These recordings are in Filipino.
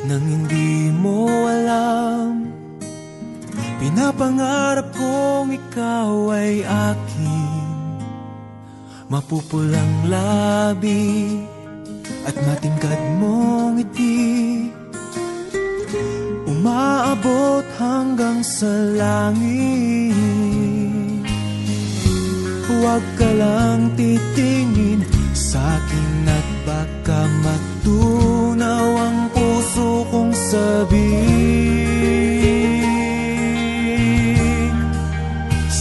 nang hindi mo alam. Pinapangarap kong ikaw ay akin, mapupulang labi at matingkad mong ngiti, umaabot hanggang sa langit. Huwag ka lang titingin sa'kin at baka matunaw ang puso kong sabik.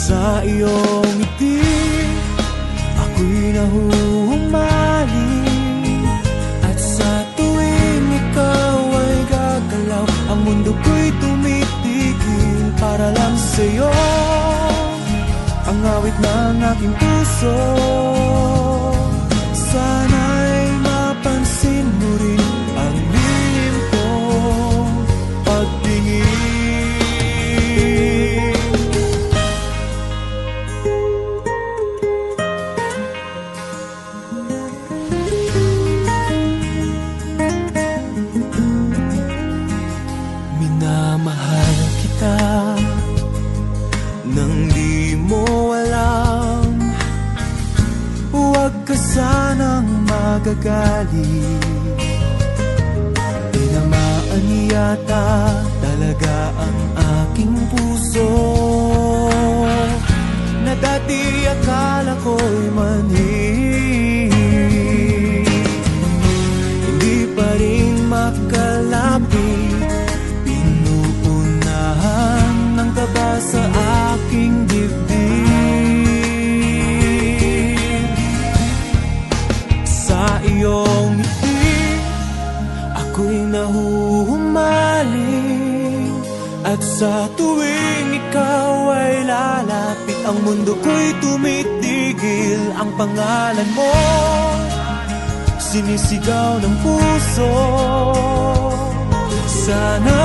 Sa iyong ngiti, ako'y nahuhumaling, at sa tuwing ikaw ay gagalaw, ang mundo ko'y tumitigil para lang sa'yo. Ang awit ng aking puso, sana'y mapansin mo rin ang lihim kong pagtingin. Minamahal kita nang di mo alam. Huwag ka sanang magagalit, tinamaan yata talaga ang aking puso, na dati akala ko'y manhid. Hindi pa rin makalapit, pinuunahan ng kaba sa aking dibdib. Sa iyong ngiti, ako'y nahuhumaling, at sa tuwing ikaw ay lalapit, ang mundo ko'y tumitigil. Ang pangalan mo, sinisigaw ng puso, sana